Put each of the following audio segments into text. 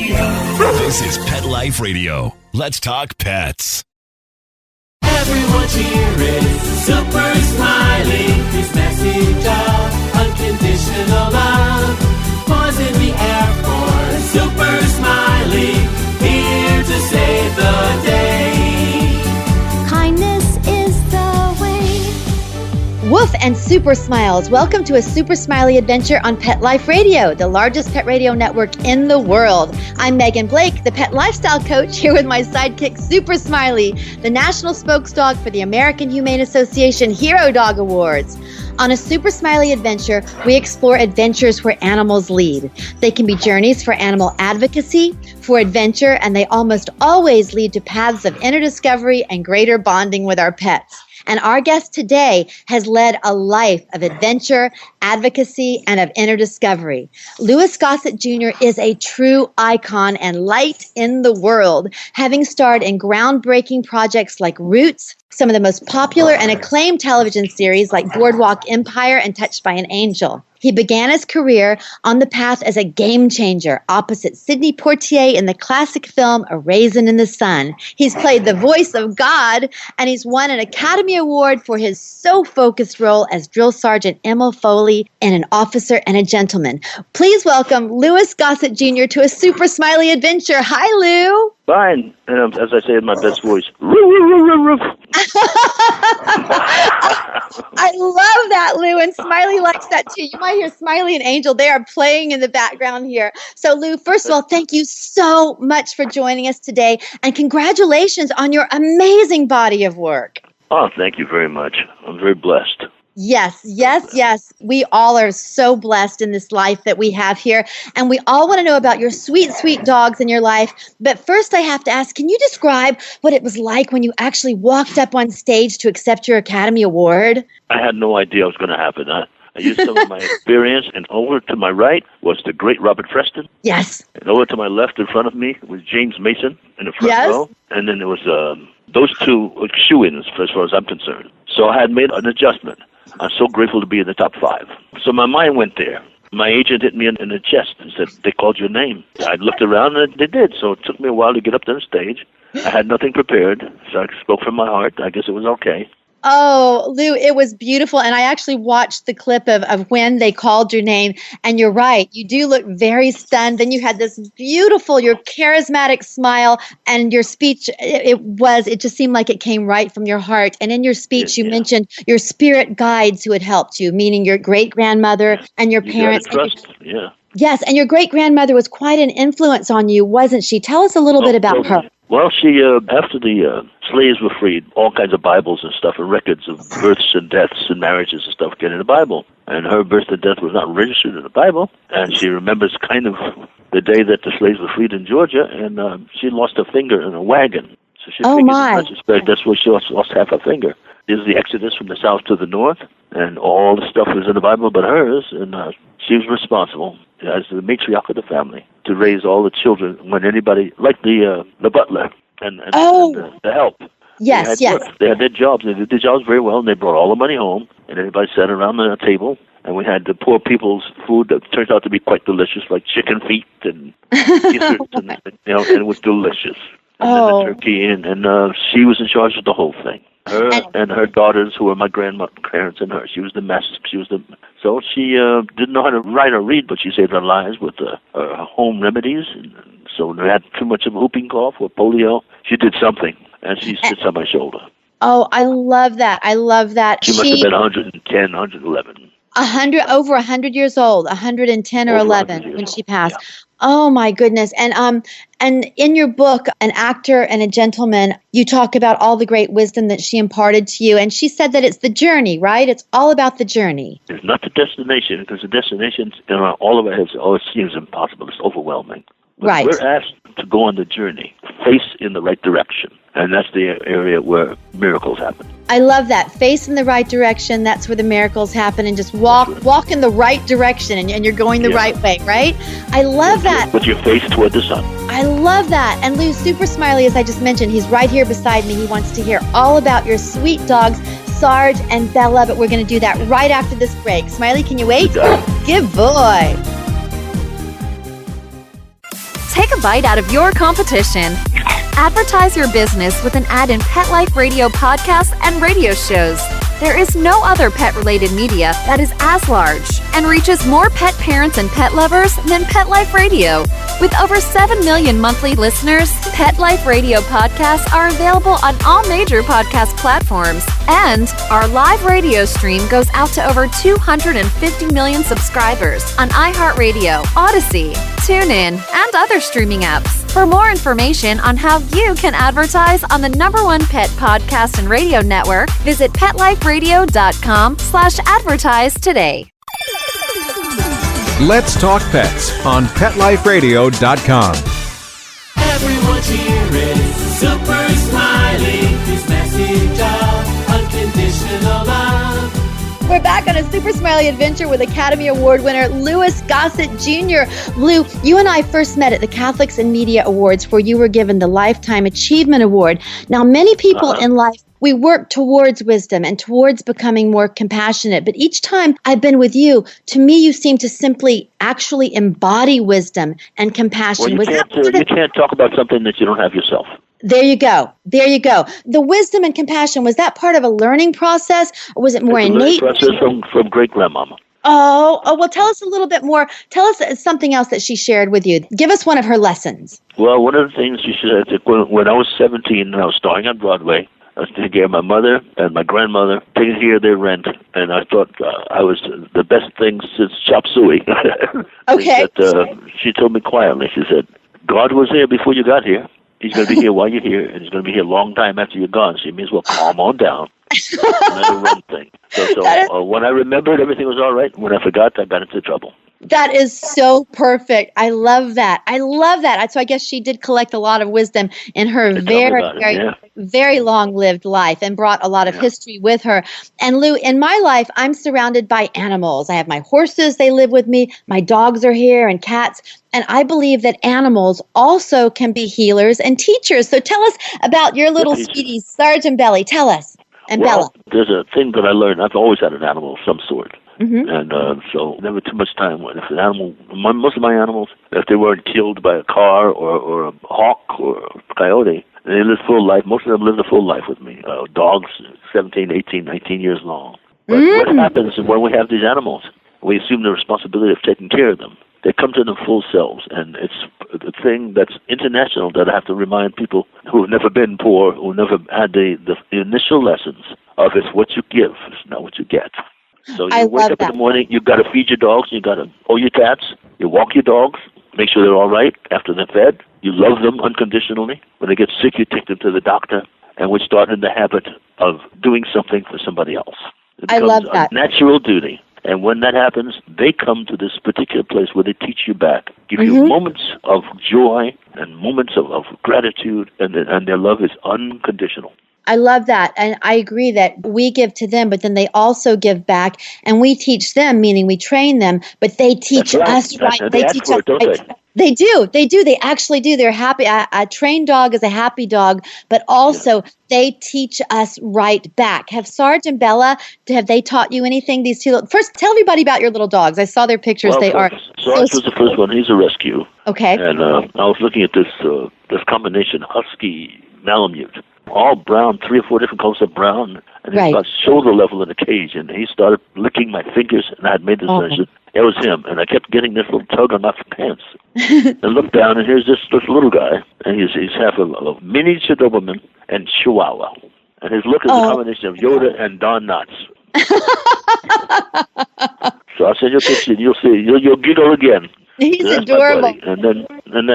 This is Pet Life Radio. Let's talk pets. Everyone cheer is Super Smiley. His message of unconditional love was in the air for Super Smiley. Here to save the day. Kindness is the way. Woof and Super Smiles. Welcome to a Super Smiley adventure on Pet Life Radio, the largest pet radio network in the world. I'm Megan Blake, the pet lifestyle coach, here with my sidekick, Super Smiley, the national spokesdog for the American Humane Association Hero Dog Awards. On a Super Smiley adventure, we explore adventures where animals lead. They can be journeys for animal advocacy, for adventure, and they almost always lead to paths of inner discovery and greater bonding with our pets. And our guest today has led a life of adventure, advocacy, and of inner discovery. Louis Gossett Jr. is a true icon and light in the world, having starred in groundbreaking projects like Roots, some of the most popular and acclaimed television series like Boardwalk Empire and Touched by an Angel. He began his career on the path as a game changer opposite Sidney Poitier in the classic film A Raisin in the Sun. He's played the voice of God, and he's won an Academy Award for his so-focused role as Drill Sergeant Emil Foley in An Officer and a Gentleman. Please welcome Louis Gossett Jr. to a Super Smiley adventure. Hi, Lou. Fine. And as I say in my best voice, I love that, Lou, and Smiley likes that too. You might hear Smiley and Angel. They are playing in the background here. So, Lou, first of all, thank you so much for joining us today, and congratulations on your amazing body of work. Oh, thank you very much. I'm very blessed. Yes, yes, yes. We all are so blessed in this life that we have here. And we all want to know about your sweet, sweet dogs in your life. But first I have to ask, can you describe what it was like when you actually walked up on stage to accept your Academy Award? I had no idea it was going to happen. I used some of my experience, and over to my right was the great Robert Preston. Yes. And over to my left in front of me was James Mason in the front Yes. row. And then there was those two shoe-ins as far as I'm concerned. So I had made an adjustment. I'm so grateful to be in the top 5. So my mind went there. My agent hit me in the chest and said, they called your name. I looked around and they did. So it took me a while to get up to the stage. I had nothing prepared, so I spoke from my heart. I guess it was okay. Oh, Lou, it was beautiful. And I actually watched the clip of when they called your name. And you're right. You do look very stunned. Then you had this beautiful, your charismatic smile, and your speech, it just seemed like it came right from your heart. And in your speech, you mentioned your spirit guides who had helped you, meaning your great-grandmother and your parents. Gotta trust, yeah. Yes, and your great-grandmother was quite an influence on you, wasn't she? Tell us a little bit about her. Well, she, after the slaves were freed, all kinds of Bibles and stuff and records of births and deaths and marriages and stuff get in the Bible. And her birth and death was not registered in the Bible. And she remembers kind of the day that the slaves were freed in Georgia, and she lost a finger in a wagon. So she figured in retrospect that's where she lost half a finger. There's the Exodus from the south to the north, and all the stuff was in the Bible but hers, and she was responsible as the matriarch of the family to raise all the children when anybody, like the butler and the help. Yes, yes. They had their jobs. They did their jobs very well, and they brought all the money home, and everybody sat around the table, and we had the poor people's food that turns out to be quite delicious, like chicken feet and gizzards, and it was delicious. And then the turkey, and she was in charge of the whole thing. Her and her daughters, who were my grandparents and her. She was the master. So she didn't know how to write or read, but she saved our lives with her home remedies. And so when we had too much of a whooping cough or polio, she did something, and she sits on my shoulder. Oh, I love that. I love that. She must have been 110, 111. Over 100 years old, 110 or 11 when she passed. Yeah. Oh my goodness. And in your book, An Actor and a Gentleman, you talk about all the great wisdom that she imparted to you. And she said that it's the journey, right? It's all about the journey. It's not the destination, because the destination in all of our heads always seems impossible. It's overwhelming. But right. We're asked to go on the journey, face in the right direction. And that's the area where miracles happen. I love that. Face in the right direction. That's where the miracles happen. And just walk in the right direction. And you're going the right way, right? I love that. With your face toward the sun. I love that. And Lou, Super Smiley, as I just mentioned, he's right here beside me. He wants to hear all about your sweet dogs, Sarge and Bella. But we're going to do that right after this break. Smiley, can you wait? Good boy. take a bite out of your competition. Advertise your business with an ad in Pet Life Radio podcasts and radio shows. There is no other pet-related media that is as large and reaches more pet parents and pet lovers than Pet Life Radio. With over 7 million monthly listeners, Pet Life Radio podcasts are available on all major podcast platforms. And our live radio stream goes out to over 250 million subscribers on iHeartRadio, Odyssey, TuneIn, and other streaming apps. For more information on how you can advertise on the #1 pet podcast and radio network, visit PetLifeRadio.com/advertise today. Let's Talk Pets on PetLifeRadio.com. Everyone's here is Super Smiley. His message of unconditional love. We're back on a Super Smiley adventure with Academy Award winner Louis Gossett Jr. Lou, you and I first met at the Catholics in Media Awards, where you were given the Lifetime Achievement Award. Now, many people in life, we work towards wisdom and towards becoming more compassionate. But each time I've been with you, to me, you seem to simply actually embody wisdom and compassion. Well, you can't talk about something that you don't have yourself. There you go. There you go. The wisdom and compassion, was that part of a learning process, or was it more innate? Process from great-grandmama. Oh, well, tell us a little bit more. Tell us something else that she shared with you. Give us one of her lessons. Well, one of the things she said, when I was 17 and I was starring on Broadway, I was taking care of my mother and my grandmother, taking care of their rent, and I thought I was the best thing since chop suey. Okay. She told me quietly, she said, God was here before you got here. He's going to be here while you're here, and he's going to be here a long time after you're gone, so you may as well calm on down. Another run thing. So when I remembered, everything was all right. When I forgot, I got into trouble. That is so perfect. I love that. I love that. So I guess she did collect a lot of wisdom in her very long-lived life and brought a lot of history with her. And Lou, in my life, I'm surrounded by animals. I have my horses. They live with me. My dogs are here and cats. And I believe that animals also can be healers and teachers. So tell us about your little sweetie, Sergeant Belly. Tell us. And Bella. There's a thing that I learned. I've always had an animal of some sort. Mm-hmm. And so never too much time. If an animal, most of my animals, if they weren't killed by a car or a hawk or a coyote, they lived full life. Most of them lived a full life with me. Dogs, 17, 18, 19 years long. But what happens when we have these animals? We assume the responsibility of taking care of them. They come to them full selves, and it's a thing that's international that I have to remind people who have never been poor, who never had the initial lessons of it's what you give, it's not what you get. So you wake up in the morning, you've got to feed your dogs, you've got to hold your cats, you walk your dogs, make sure they're all right after they're fed. You love them unconditionally. When they get sick, you take them to the doctor, and we start in the habit of doing something for somebody else. It becomes I love that. A natural duty. And when that happens, they come to this particular place where they teach you back, give you moments of joy and moments of gratitude, and their love is unconditional. I love that. And I agree that we give to them, but then they also give back, and we teach them, meaning we train them, but they teach us right. They teach us right. They do. They actually do. They're happy. A trained dog is a happy dog, but also they teach us right back. Have Sarge and Bella, have they taught you anything? These two. First, tell everybody about your little dogs. I saw their pictures. Well, they are. Sarge was the first one. He's a rescue. Okay. And I was looking at this combination husky Malamute, all brown, 3 or 4 different colors of brown, and he's about shoulder level in the cage. And he started licking my fingers, and I had made this decision. It was him, and I kept getting this little tug on my pants. And looked down, and here's this little guy, and he's half a miniature Doberman and Chihuahua. And his look is a combination of Yoda and Don Knotts. So I'll send you a picture, and you'll see. You'll giggle again. He's adorable. And then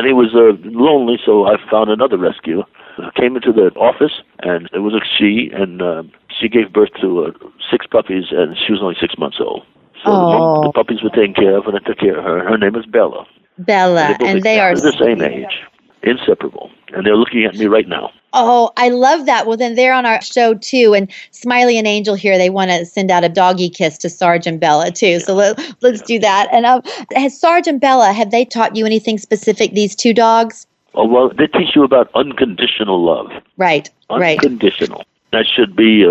he was lonely, so I found another rescue. I came into the office, and it was a she, and she gave birth to 6 puppies, and she was only 6 months old. So the puppies were taken care of, and I took care of her. Her name is Bella. Bella, and they are the same age, inseparable, and they're looking at me right now. Oh, I love that. Well, then they're on our show, too. And Smiley and Angel here, they want to send out a doggy kiss to Sarge and Bella, too. So let's do that. And has Sarge and Bella, have they taught you anything specific, these 2 dogs? Oh, well, they teach you about unconditional love. Right, unconditional. That should be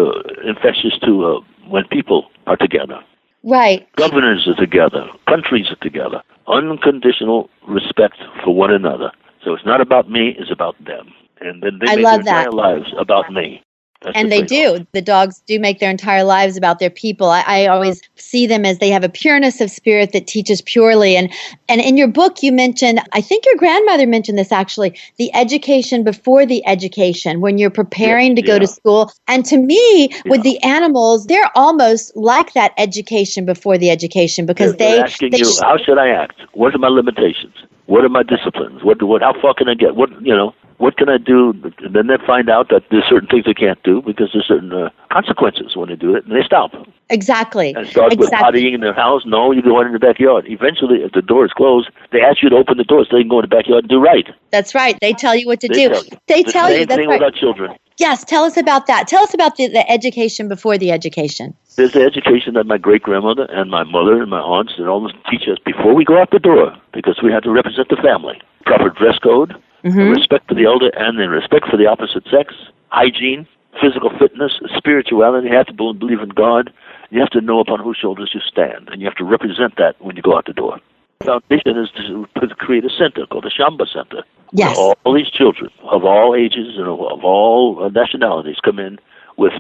infectious to when people are together. Right. Governors are together. Countries are together. Unconditional respect for one another. So it's not about me, it's about them. And then they I make love their that. entire lives about me. That's And the they trade-off. do. The dogs do make their entire lives about their people. I always see them as they have a pureness of spirit that teaches purely. And in your book, you mentioned, I think your grandmother mentioned this actually, the education before the education, when you're preparing to go to school. And to me, with the animals, they're almost like that education before the education because They're asking you, how should I act? What are my limitations? What are my disciplines? How far can I get? What can I do? And then they find out that there's certain things they can't do because there's certain consequences when they do it, and they stop. Exactly. And start with pottying in their house. No, you go in the backyard. Eventually, if the door is closed, they ask you to open the door so they can go in the backyard and do right. That's right. They tell you what to do. They tell you. Same That's thing right. with our children. Yes, tell us about that. Tell us about the education before the education. There's the education that my great-grandmother and my mother and my aunts and all this teach us before we go out the door, because we have to represent the family. Proper dress code, respect for the elder, and then respect for the opposite sex, hygiene, physical fitness, spirituality. You have to believe in God. You have to know upon whose shoulders you stand, and you have to represent that when you go out the door. The foundation is to create a center called the Shamba Center. Yes. All these children of all ages and of all nationalities come in with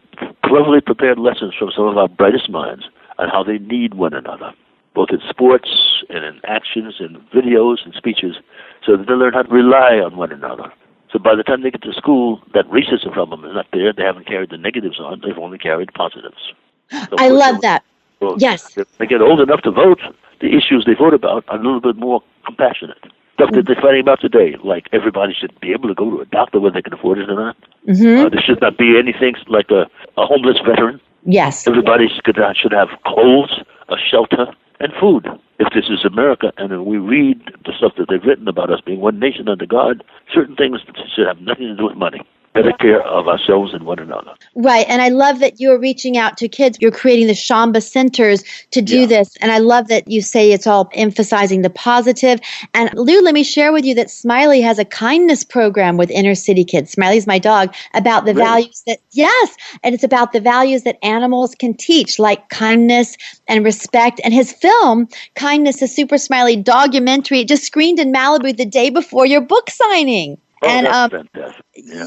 cleverly prepared lessons from some of our brightest minds on how they need one another, both in sports and in actions and videos and speeches, so that they learn how to rely on one another. So by the time they get to school, that racism problem is not there. They haven't carried the negatives on. They've only carried positives. So I love that. Well, yes. If they get old enough to vote, the issues they vote about are a little bit more compassionate. Stuff that they're fighting about today, like everybody should be able to go to a doctor whether they can afford it or not. There should not be anything like a homeless veteran. Yes. Everybody should have clothes, a shelter, and food. If this is America, and we read the stuff that they've written about us being one nation under God, certain things should have nothing to do with money. Better care of ourselves and one another. Right. And I love that you're reaching out to kids. You're creating the Shamba centers to do this. And I love that you say it's all emphasizing the positive. And Lou, let me share with you that Smiley has a kindness program with inner city kids. Smiley's my dog, about the values that, and it's about the values that animals can teach, like kindness and respect. And his film, Kindness, a Super Smiley documentary, it just screened in Malibu the day before your book signing. Oh, and that's fantastic. Yeah.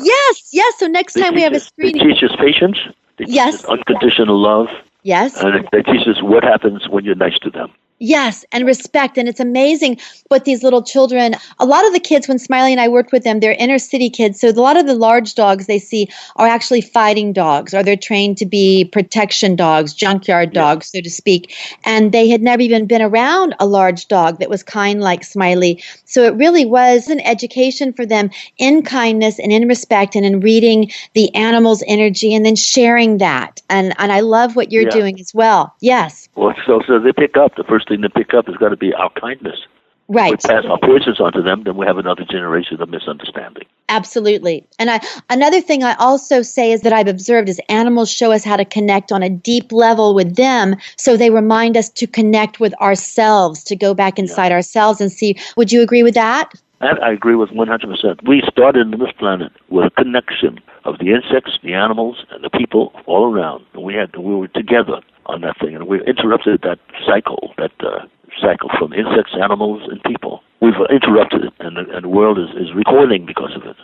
Yes. So next time we have a screening. They teach us patience. They teach us unconditional love. Yes. And they teach us what happens when you're nice to them. Yes, and respect. And it's amazing what these little children, a lot of the kids, when Smiley and I worked with them, they're inner city kids. So a lot of the large dogs they see are actually fighting dogs, or they're trained to be protection dogs, junkyard dogs, so to speak. And they had never even been around a large dog that was kind like Smiley. So it really was an education for them in kindness and in respect and in reading the animal's energy and then sharing that. And I love what you're doing as well. Yes. Well, so they pick up. The first thing they pick up has got to be our kindness. Right. If we pass our poisons on to them, then we have another generation of misunderstanding. Absolutely. And another thing I also say is that I've observed is animals show us how to connect on a deep level with them. So they remind us to connect with ourselves, to go back inside ourselves and see. Would you agree with that? I agree with 100%. We started on this planet with a connection of the insects, the animals, and the people all around. And we were together on that thing, and we interrupted that cycle from insects, animals, and people. We've interrupted it, and the world is recoiling because of it.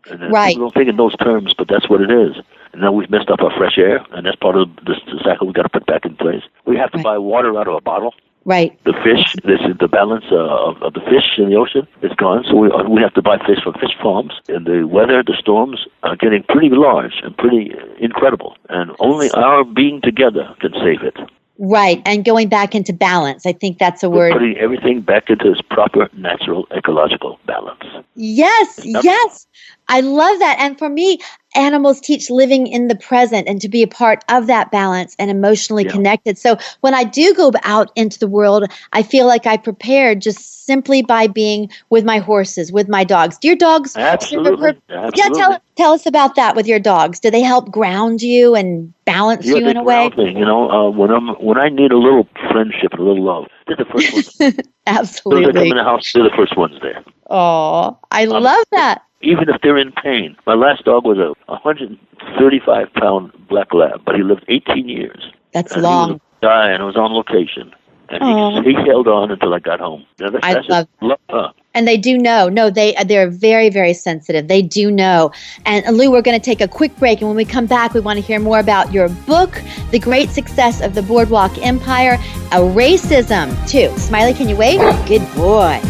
And people don't think in those terms, but that's what it is. And now we've messed up our fresh air, and that's part of the cycle we've got to put back in place. We have to buy water out of a bottle. Right. The fish, the balance of the fish in the ocean is gone, so we have to buy fish from fish farms. And the weather, the storms are getting pretty large and pretty incredible. And only our being together can save it. Right, and going back into balance. I think that's a word. Putting everything back into its proper, natural, ecological balance. Yes. I love that. And for me, animals teach living in the present and to be a part of that balance and emotionally connected. So when I do go out into the world, I feel like I prepared just simply by being with my horses, with my dogs. Do your dogs? Absolutely. Yeah, tell us about that with your dogs. Do they help ground you and balance you in a way? Me. You know, when I need a little friendship and a little love, they're the first ones. Absolutely. When they come in the house, they're the first ones there. Oh, I love that. Even if they're in pain. My last dog was a 135-pound black lab, but he lived 18 years. That's long. He was a guy, and it was on location. And he held on until I got home. Now, that's love. And they do know. No, they're very, very sensitive. They do know. And Lou, we're going to take a quick break. And when we come back, we want to hear more about your book, the great success of the Boardwalk Empire, Eracism, too. Smiley, can you wait? Good boy.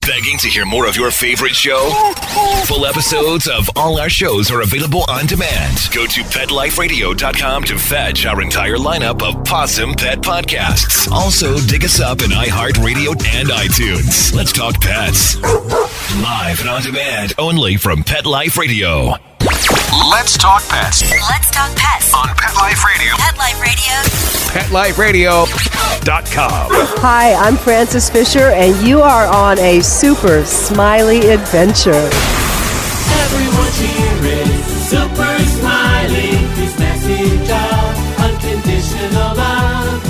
Begging to hear more of your favorite show? Full episodes of all our shows are available on demand. Go to PetLifeRadio.com to fetch our entire lineup of Possum Pet podcasts. Also, dig us up in iHeartRadio and iTunes. Let's talk pets. Live and on demand only from Pet Life Radio. Let's talk pets Let's talk pets on Pet Life Radio. Pet Life Radio. PetLifeRadio.com. Hi, I'm Frances Fisher, and you are on a super smiley adventure. Everyone's here is Super Smiley. His message of unconditional love.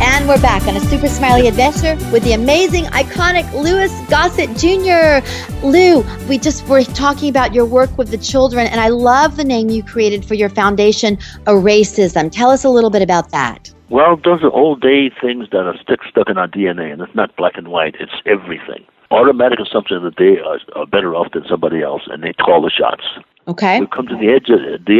And we're back on a Super Smiley adventure with the amazing, iconic Louis Gossett Jr. Lou, we just were talking about your work with the children, and I love the name you created for your foundation, Eracism. Tell us a little bit about that. Well, those are old-day things that are stuck in our DNA, and it's not black and white. It's everything. Automatic assumption that they are better off than somebody else, and they call the shots. Okay. We've come to the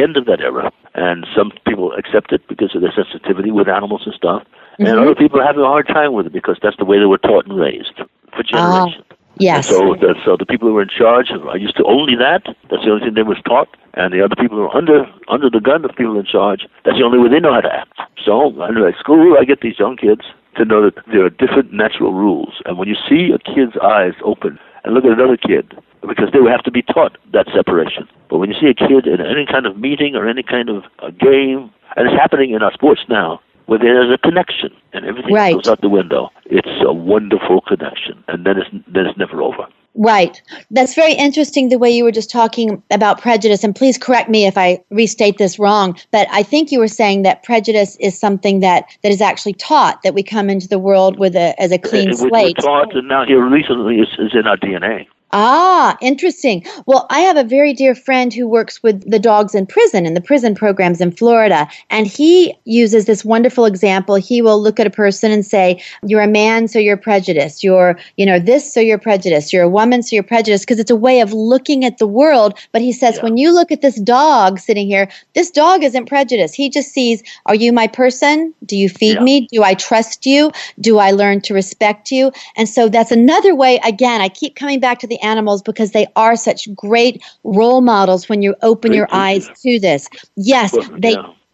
end of that era, and some people accept it because of their sensitivity with animals and stuff, and other people are having a hard time with it because that's the way they were taught and raised for generations. Yes. And so the people who were in charge are used to only that. That's the only thing they was taught. And the other people who are under the gun of people in charge, that's the only way they know how to act. So at school, I get these young kids to know that there are different natural rules. And when you see a kid's eyes open and look at another kid, because they would have to be taught that separation. But when you see a kid in any kind of meeting or any kind of a game, and it's happening in our sports now, where there's a connection and everything goes out the window, it's a wonderful connection, and then it's never over. Right. That's very interesting, the way you were just talking about prejudice. And please correct me if I restate this wrong, but I think you were saying that prejudice is something that is actually taught, that we come into the world with as a clean slate. We're taught, and now here recently is in our DNA. Ah, interesting. Well, I have a very dear friend who works with the dogs in prison, in the prison programs in Florida, and he uses this wonderful example. He will look at a person and say, you're a man, so you're prejudiced. You're, this, so you're prejudiced. You're a woman, so you're prejudiced, because it's a way of looking at the world. But he says, when you look at this dog sitting here, this dog isn't prejudiced. He just sees, are you my person? Do you feed me? Do I trust you? Do I learn to respect you? And so that's another way, again, I keep coming back to the animals because they are such great role models when you open your eyes to this. Yes,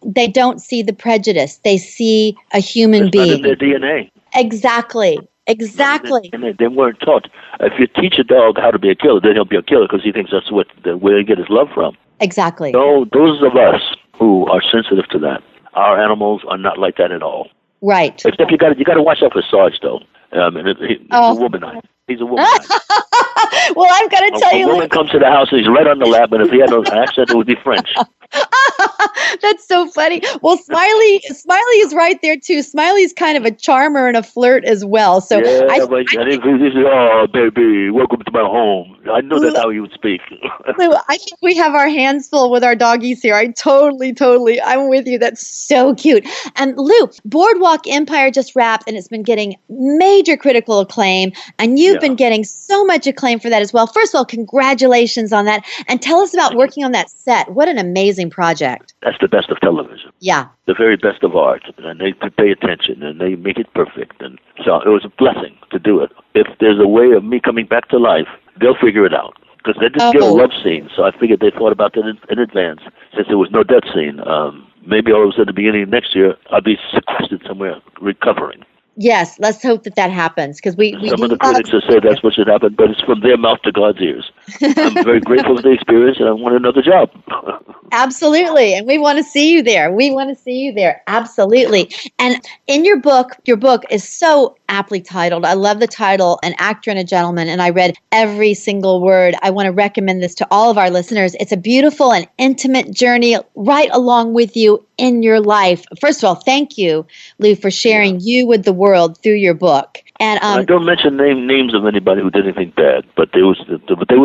they don't see the prejudice. They see a human being. Not in their DNA. Exactly. And they weren't taught. If you teach a dog how to be a killer, then he'll be a killer because he thinks that's where he get his love from. Exactly. So those of us who are sensitive to that, our animals are not like that at all. Right. Except you got to watch out for Sarge though. He's a womanizer. He's a womanizer. Well, I've got to tell you. A woman comes to the house and he's right on the lap, and if he had no accent, it would be French. That's so funny. Well, Smiley is right there too. Smiley's kind of a charmer and a flirt as well. So he says, "Oh, baby, welcome to my home." I know that's how he would speak. Lou, I think we have our hands full with our doggies here. I totally, I'm with you. That's so cute. And Lou, Boardwalk Empire just wrapped, and it's been getting major critical acclaim, and you've been getting so much acclaim for that as well. First of all, congratulations on that, and tell us about working on that set. What an amazing project. That's the best of television. Yeah. The very best of art, and they pay attention, and they make it perfect. And so it was a blessing to do it. If there's a way of me coming back to life, they'll figure it out. Because they didn't get a love scene, so I figured they thought about that in advance. Since there was no death scene, maybe all of a sudden at the beginning of next year, I'll be sequestered somewhere recovering. Yes, let's hope that happens, because we some of the critics have said that's what should happen, but it's from their mouth to God's ears. I'm very grateful for the experience, and I want another job. Absolutely, and we want to see you there. Absolutely. And in your book is so aptly titled. I love the title, An Actor and a Gentleman, and I read every single word. I want to recommend this to all of our listeners. It's a beautiful and intimate journey right along with you in your life. First of all, thank you, Lou, for sharing you with the world through your book. And I don't mention names of anybody who did anything bad, but they were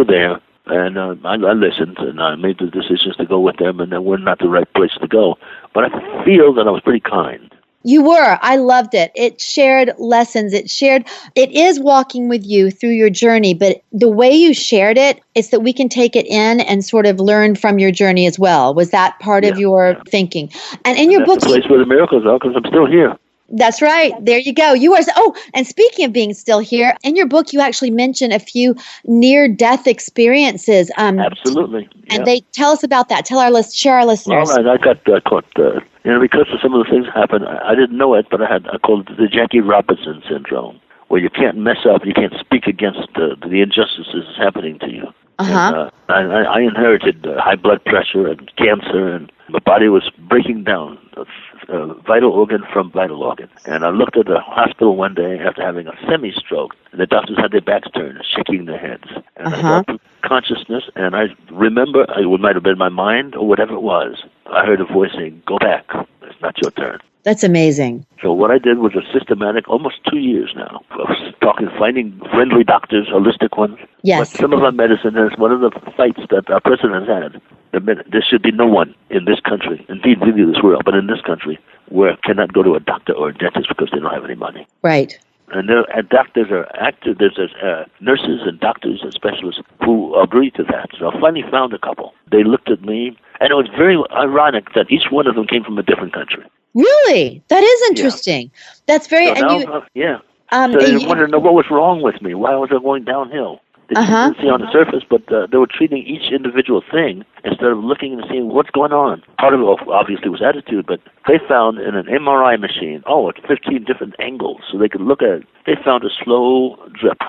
there, and I listened, and I made the decisions to go with them, and they were not the right place to go. But I feel that I was pretty kind. You were. I loved it. It shared lessons. It is walking with you through your journey, but the way you shared it is that we can take it in and sort of learn from your journey as well. Was that part of your thinking? And in your book, that's the place where the miracles are, because I'm still here. That's right. There you go. You are. Oh, and speaking of being still here, in your book, you actually mention a few near-death experiences. Absolutely. And they tell us about that. Share our listeners. All right. I got caught. Because of some of the things happened, I didn't know it, but I called it the Jackie Robinson syndrome, where you can't mess up, you can't speak against the injustices happening to you. Uh-huh. And I inherited high blood pressure and cancer, and my body was breaking down, vital organ from vital organ. And I looked at the hospital one day after having a semi-stroke, and the doctors had their backs turned, shaking their heads. And I got consciousness, and I remember, it might have been my mind or whatever it was, I heard a voice saying, "Go back, it's not your turn." That's amazing. So what I did was a systematic, almost 2 years now, of finding friendly doctors, holistic ones. Yes. But some of our medicine is one of the fights that our president had. There should be no one in this country, indeed really this world, but in this country, where cannot go to a doctor or a dentist because they don't have any money. Right. And doctors are active. There's nurses and doctors and specialists who agree to that. So I finally found a couple. They looked at me, and it was very ironic that each one of them came from a different country. Really? That is interesting. Yeah. That's very... So so they wanted to know what was wrong with me. Why was I going downhill? They didn't see on the surface, but they were treating each individual thing instead of looking and seeing what's going on. Part of it, obviously, was attitude, but they found in an MRI machine, it's 15 different angles, so they could look at it. They found a slow drip.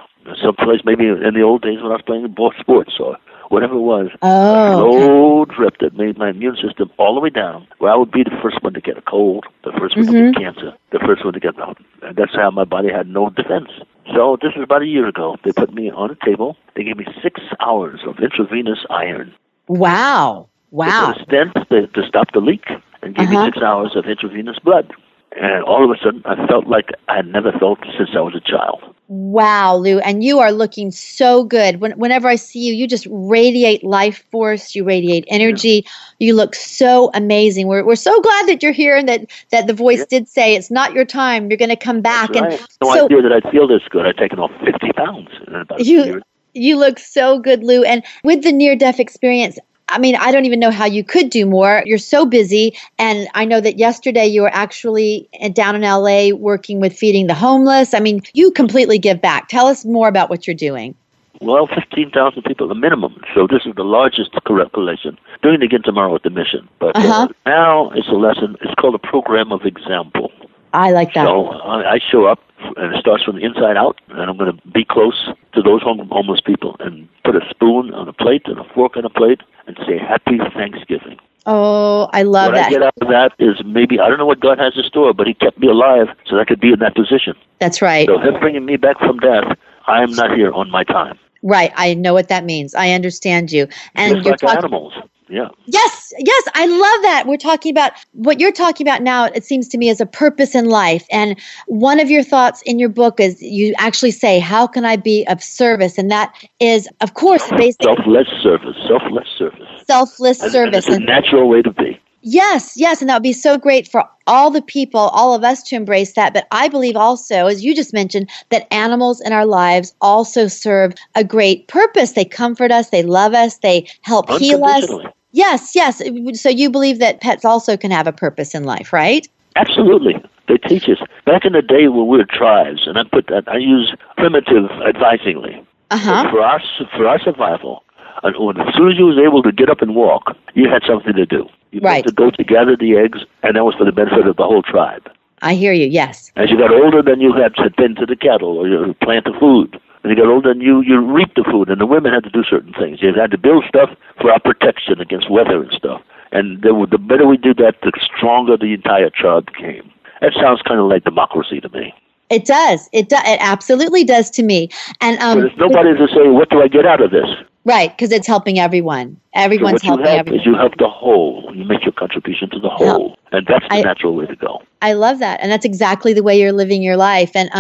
Someplace, maybe in the old days when I was playing sports or whatever it was, a slow drip that made my immune system all the way down, where I would be the first one to get a cold, the first one to get cancer, the first one to get out. And that's how my body had no defense. So this was about a year ago. They put me on a table. They gave me 6 hours of intravenous iron. Wow. They put a stent to stop the leak and gave me 6 hours of intravenous blood. And all of a sudden, I felt like I had never felt since I was a child. Wow, Lou. And you are looking so good. Whenever I see you, you just radiate life force. You radiate energy. Yeah. You look so amazing. We're so glad that you're here and that the voice did say it's not your time. You're going to come back. That's right. No idea that I'd feel this good. I'd taken off 50 pounds in about a year. You look so good, Lou. And with the near-death experience, I mean, I don't even know how you could do more. You're so busy. And I know that yesterday you were actually down in LA working with feeding the homeless. I mean, you completely give back. Tell us more about what you're doing. Well, 15,000 people, the minimum. So this is the largest collection. Doing it again tomorrow at the mission. But now it's a lesson. It's called a program of example. I like that. So I show up, and it starts from the inside out, and I'm going to be close to those homeless people and put a spoon on a plate and a fork on a plate and say, "Happy Thanksgiving." Oh, I love that. What I get out of that is maybe, I don't know what God has in store, but He kept me alive so that I could be in that position. That's right. So Him bringing me back from death, I am not here on my time. Right. I know what that means. I understand you. And just like animals. Yeah. Yes. I love that. We're talking about what you're talking about now. It seems to me as a purpose in life. And one of your thoughts in your book is you actually say, how can I be of service? And that is, of course, basically selfless service. Selfless service. It's a natural way to be. Yes. And that would be so great for all the people, all of us to embrace that. But I believe also, as you just mentioned, that animals in our lives also serve a great purpose. They comfort us. They love us. They help heal us. Yes. So you believe that pets also can have a purpose in life, right? Absolutely. They teach us. Back in the day when we were tribes, and I use primitive advisingly. For our survival, as soon as you was able to get up and walk, you had something to do. You had to go to gather the eggs, and that was for the benefit of the whole tribe. I hear you, yes. As you got older, then you had to tend to the cattle, or you plant the food. When you got older, then you reap the food, and the women had to do certain things. You had to build stuff for our protection against weather and stuff. And the better we did that, the stronger the entire tribe became. That sounds kind of like democracy to me. It does. It absolutely does to me. And but there's nobody to say, what do I get out of this? Right, because it's helping everyone. Everyone's so what helping you help everyone. is you help the whole. You make your contribution to the whole. And that's the natural way to go. I love that. And that's exactly the way you're living your life. And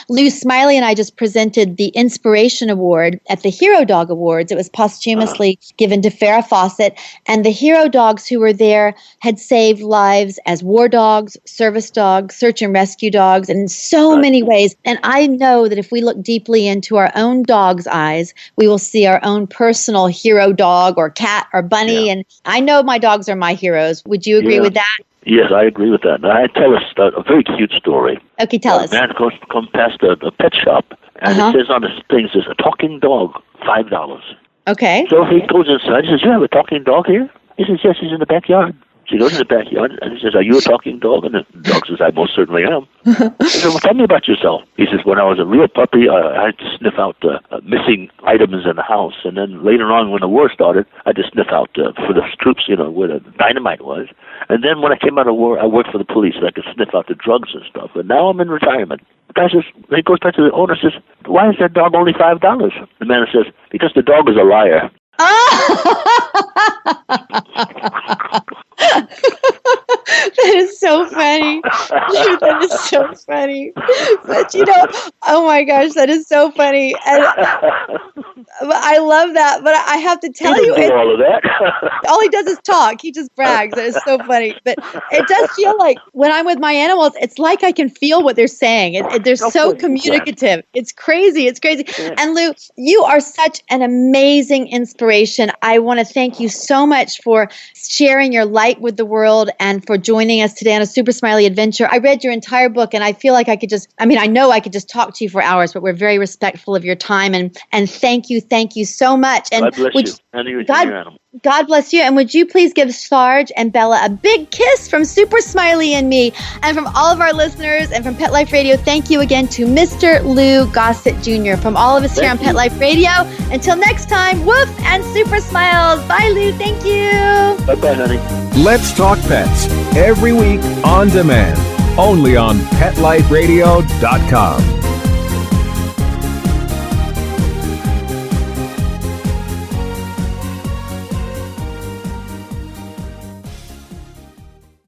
Lou Smiley and I just presented the Inspiration Award at the Hero Dog Awards. It was posthumously given to Farrah Fawcett. And the hero dogs who were there had saved lives as war dogs, service dogs, search and rescue dogs, and in so many ways. And I know that if we look deeply into our own dog's eyes, we will see our own personal hero dog or cat or bunny. And I know my dogs are my heroes. Would you agree with that? Yes, I agree with that. Now, I tell us a very cute story. Okay, tell us. A man comes past a pet shop, and it says on the thing, it says, a talking dog, $5. Okay. So he goes inside. He says, you have a talking dog here? He says, yes, he's in the backyard. So he goes in the backyard, and he says, are you a talking dog? And the dog says, I most certainly am. He says, well, tell me about yourself. He says, when I was a real puppy, I had to sniff out missing items in the house. And then later on, when the war started, I had to sniff out for the troops, where the dynamite was. And then when I came out of war, I worked for the police, so I could sniff out the drugs and stuff. And now I'm in retirement. The guy says, he goes back to the owner, says, why is that dog only $5? The man says, because the dog is a liar. That is so funny. That is so funny. But oh my gosh, that is so funny. And I love that. But I have to tell you, all of that. all he does is talk. He just brags. That is so funny. But it does feel like when I'm with my animals, it's like I can feel what they're saying. They're so communicative. It's crazy. It's crazy. Yeah. And Lou, you are such an amazing inspiration. I want to thank you so much for sharing your light with the world and for joining us today on a Super Smiley adventure. I read your entire book and I feel like I know I could just talk to you for hours, but we're very respectful of your time and thank you so much. And God bless you. And your animal. God bless you. And would you please give Sarge and Bella a big kiss from Super Smiley and me and from all of our listeners and from Pet Life Radio. Thank you again to Mr. Lou Gossett Jr. From all of us here on Pet Life Radio. Until next time, woof and super smiles. Bye, Lou. Thank you. Bye-bye, honey. Let's Talk Pets every week on demand, only on PetLifeRadio.com.